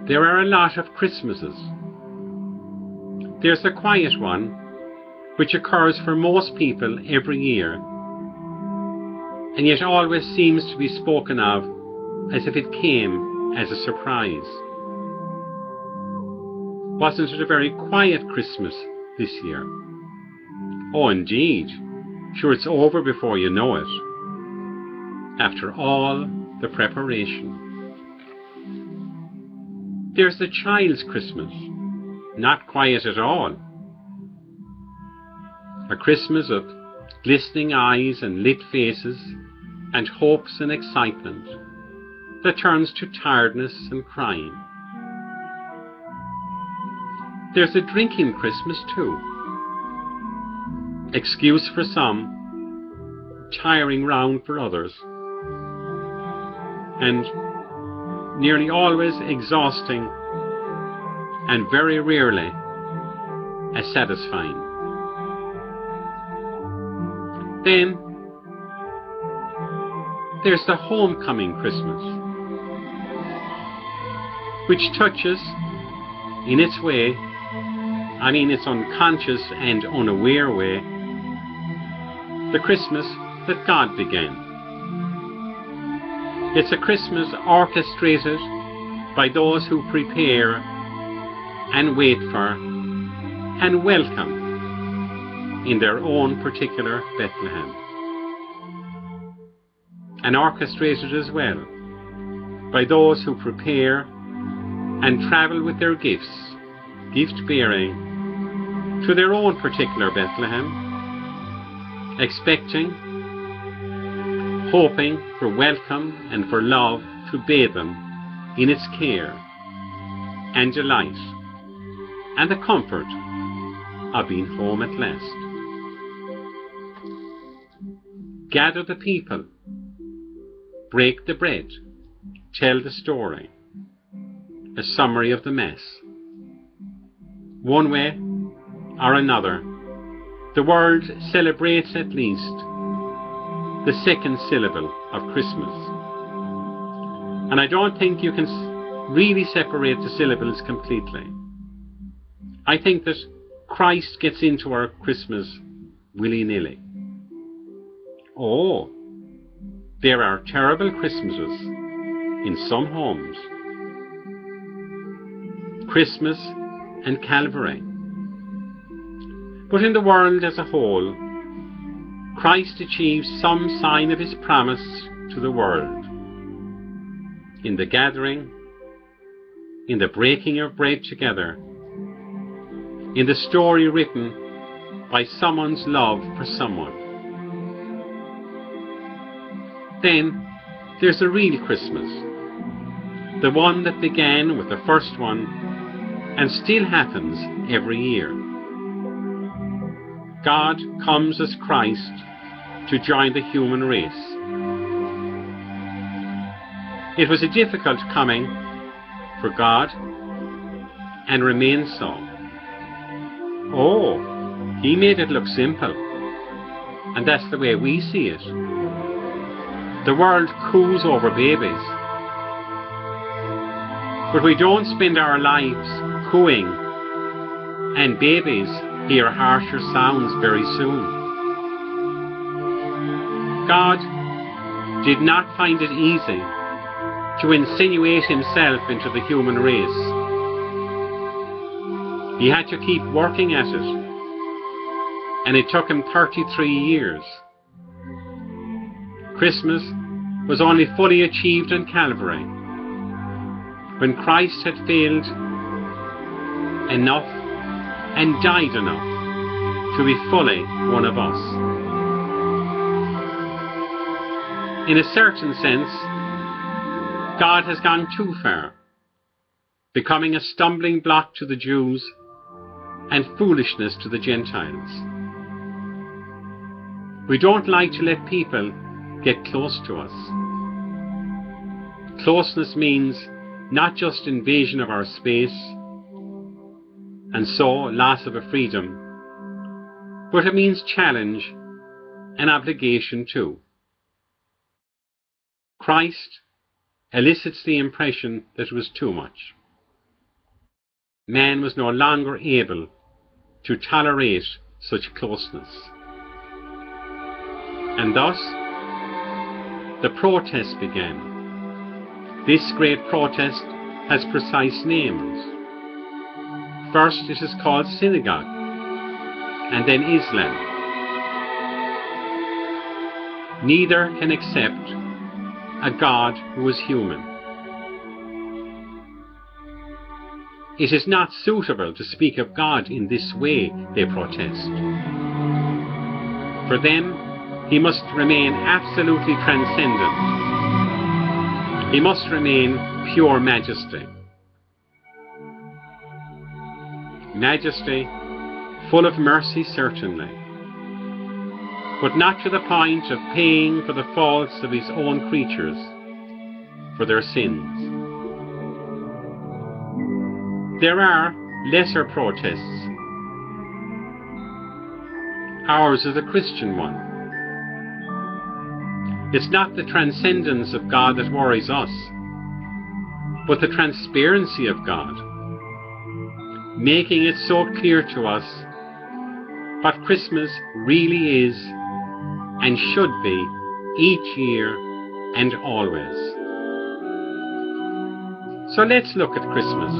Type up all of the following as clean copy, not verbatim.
There are a lot of Christmases. There's the quiet one, which occurs for most people every year, and yet always seems to be spoken of as if it came as a surprise. Wasn't it a very quiet Christmas this year? Oh, indeed. Sure, it's over before you know it. After all the preparation. There's the child's Christmas. Not quiet at all. A Christmas of glistening eyes and lit faces and hopes and excitement that turns to tiredness and crying. There's a drinking Christmas too. Excuse for some, tiring round for others, and nearly always exhausting and very rarely as satisfying. Then there's the homecoming Christmas, which touches, in its way, its unconscious and unaware way, the Christmas that God began. It's a Christmas orchestrated by those who prepare and wait for and welcome in their own particular Bethlehem. And orchestrated as well by those who prepare and travel with their gifts, gift-bearing, to their own particular Bethlehem, expecting, hoping for welcome and for love to bathe them in its care and delight and the comfort of being home at last. Gather the people, break the bread, tell the story, a summary of the Mass. One way or another, the world celebrates at least the second syllable of Christmas. And I don't think you can really separate the syllables completely. I think that Christ gets into our Christmas willy-nilly. Oh, there are terrible Christmases in some homes. Christmas and Calvary. But in the world as a whole, Christ achieves some sign of his promise to the world. In the gathering, in the breaking of bread together, in the story written by someone's love for someone. Then there's the real Christmas, the one that began with the first one and still happens every year. God comes as Christ to join the human race. It was a difficult coming for God and remains so. Oh, he made it look simple, and that's the way we see it. The world coos over babies, but we don't spend our lives cooing, and babies hear harsher sounds very soon. God did not find it easy to insinuate himself into the human race. He had to keep working at it, and it took him 33 years. Christmas was only fully achieved on Calvary, when Christ had failed enough and died enough to be fully one of us. In a certain sense, God has gone too far, becoming a stumbling block to the Jews and foolishness to the Gentiles. We don't like to let people get close to us. Closeness means not just invasion of our space, and so loss of a freedom, but it means challenge an obligation too. Christ elicits the impression that it was too much. Man was no longer able to tolerate such closeness. And thus, the protest began. This great protest has precise names. First it is called synagogue, and then Islam. Neither can accept a God who is human. It is not suitable to speak of God in this way, they protest. For them, he must remain absolutely transcendent. He must remain pure majesty. Majesty, full of mercy certainly, but not to the point of paying for the faults of his own creatures, for their sins. There are lesser protests. Ours is a Christian one. It's not the transcendence of God that worries us, but the transparency of God, making it so clear to us what Christmas really is and should be each year and always. So let's look at Christmas.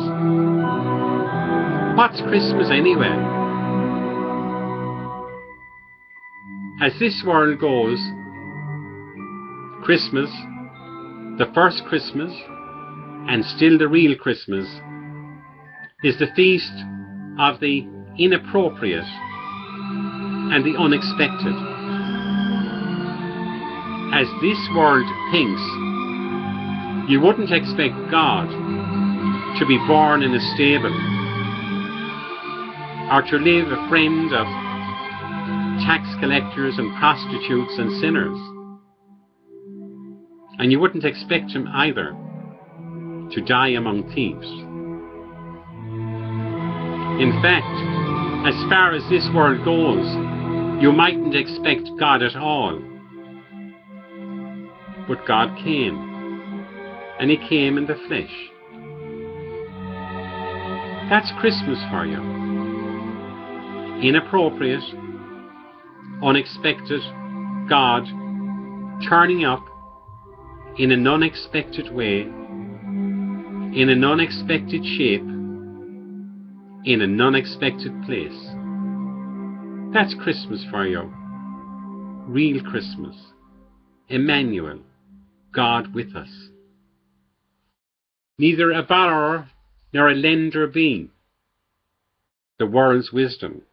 What's Christmas anyway? As this world goes, Christmas, the first Christmas, and still the real Christmas, is the feast of the inappropriate and the unexpected. As this world thinks, you wouldn't expect God to be born in a stable, or to live a friend of tax collectors and prostitutes and sinners. And you wouldn't expect him either to die among thieves. In fact, as far as this world goes, you mightn't expect God at all. But God came, and he came in the flesh. That's Christmas for you. Inappropriate, unexpected God turning up in an unexpected way, in an unexpected shape, in an unexpected place. That's Christmas for you. Real Christmas. Emmanuel, God with us. Neither a borrower nor a lender be, the world's wisdom.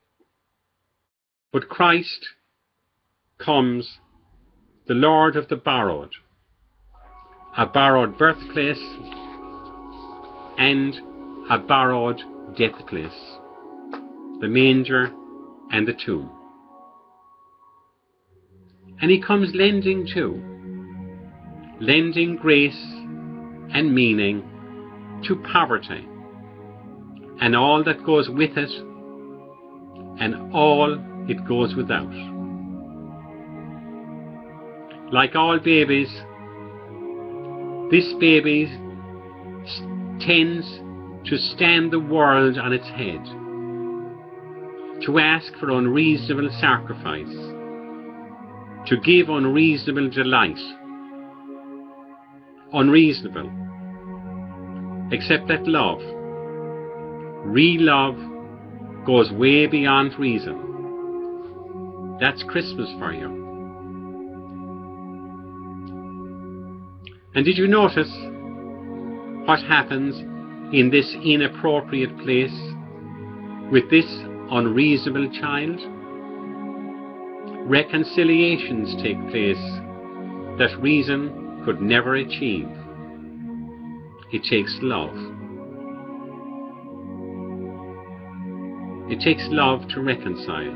But Christ comes, the Lord of the borrowed, a borrowed birthplace and a borrowed death place, the manger and the tomb. And he comes lending too, lending grace and meaning to poverty and all that goes with it and all it goes without. Like all babies, this baby tends to stand the world on its head, to ask for unreasonable sacrifice, to give unreasonable delight. Unreasonable, except that love, real love, goes way beyond reason. That's Christmas for you. And did you notice what happens in this inappropriate place with this unreasonable child? Reconciliations take place that reason could never achieve. It takes love. It takes love to reconcile,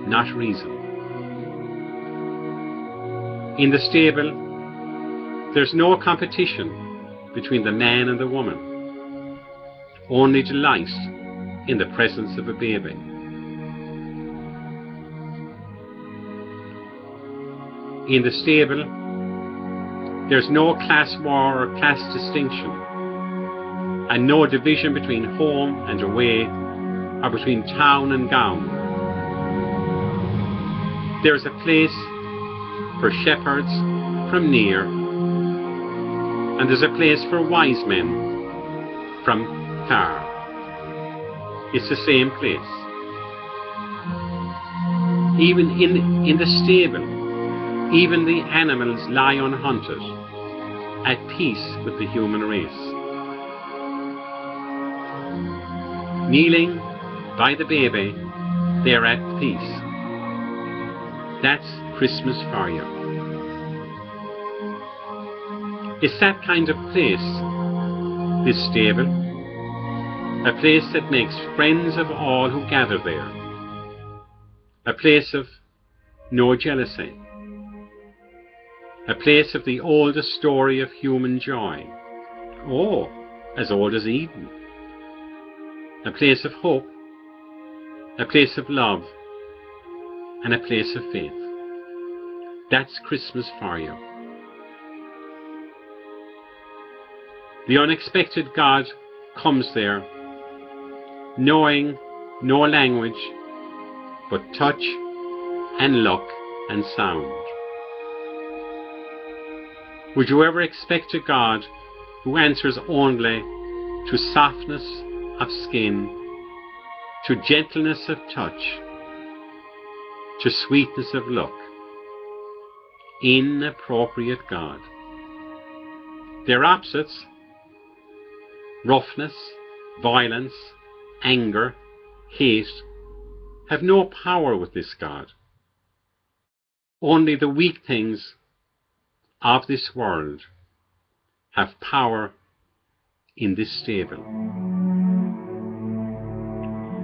not reason. In the stable, there's no competition between the man and the woman, only delight in the presence of a baby. In the stable, there's no class war or class distinction, and no division between home and away, or between town and gown. There's a place for shepherds from near, and there's a place for wise men from far. It's the same place. Even in the stable, even the animals lie unhunted, at peace with the human race. Kneeling by the baby, they're at peace. That's Christmas for you. It's that kind of place, this stable, a place that makes friends of all who gather there, a place of no jealousy, a place of the oldest story of human joy, oh, as old as Eden, a place of hope, a place of love, and a place of faith. That's Christmas for you. The unexpected God comes there, knowing no language but touch and look and sound. Would you ever expect a God who answers only to softness of skin, to gentleness of touch, to sweetness of look? Inappropriate God. Their opposites, roughness, violence, anger, hate, have no power with this God. Only the weak things of this world have power in this stable.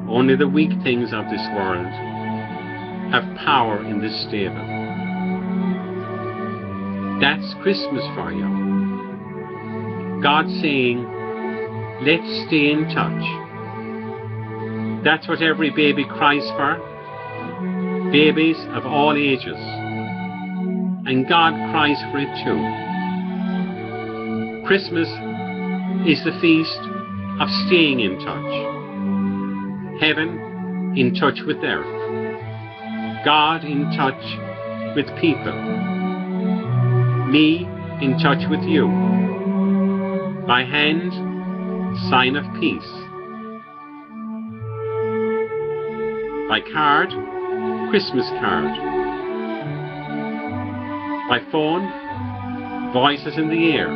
Only the weak things of this world have power in this stable. That's Christmas for you. God saying, let's stay in touch. That's what every baby cries for. Babies of all ages. And God cries for it too. Christmas is the feast of staying in touch. Heaven in touch with earth. God in touch with people. Me in touch with you. By hand, sign of peace. By card, Christmas card. By phone, voices in the air,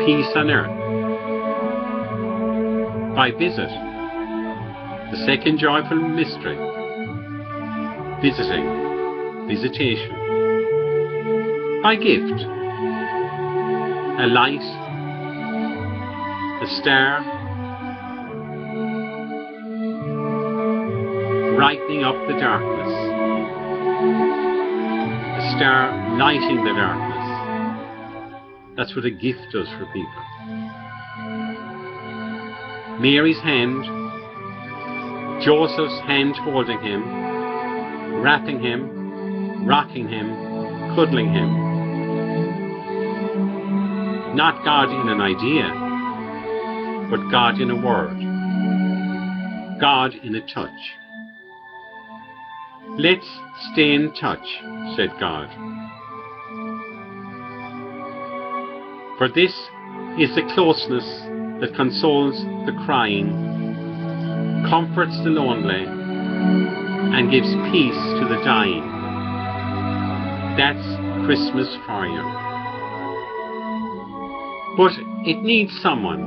peace on earth. By visit, the second joyful mystery, visiting, visitation. By gift, a light, a star, brightening up the darkness, a star lighting the darkness. That's what a gift does for people. Mary's hand, Joseph's hand holding him, wrapping him, rocking him, cuddling him. Not God in an idea, but God in a word. God in a touch. Let's stay in touch, said God. For this is the closeness that consoles the crying, comforts the lonely, and gives peace to the dying. That's Christmas for you. But it needs someone,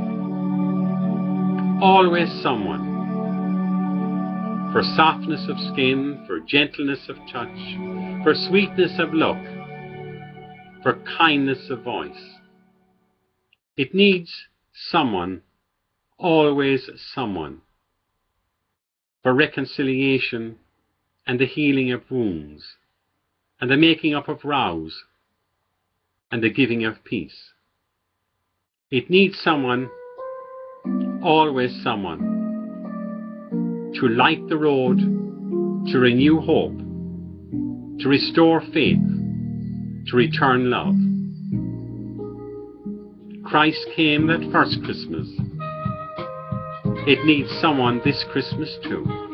always someone, for softness of skin, for gentleness of touch, for sweetness of look, for kindness of voice. It needs someone, always someone, for reconciliation and the healing of wounds, and the making up of rows, and the giving of peace. It needs someone, always someone, to light the road, to renew hope, to restore faith, to return love. Christ came that first Christmas. It needs someone this Christmas too.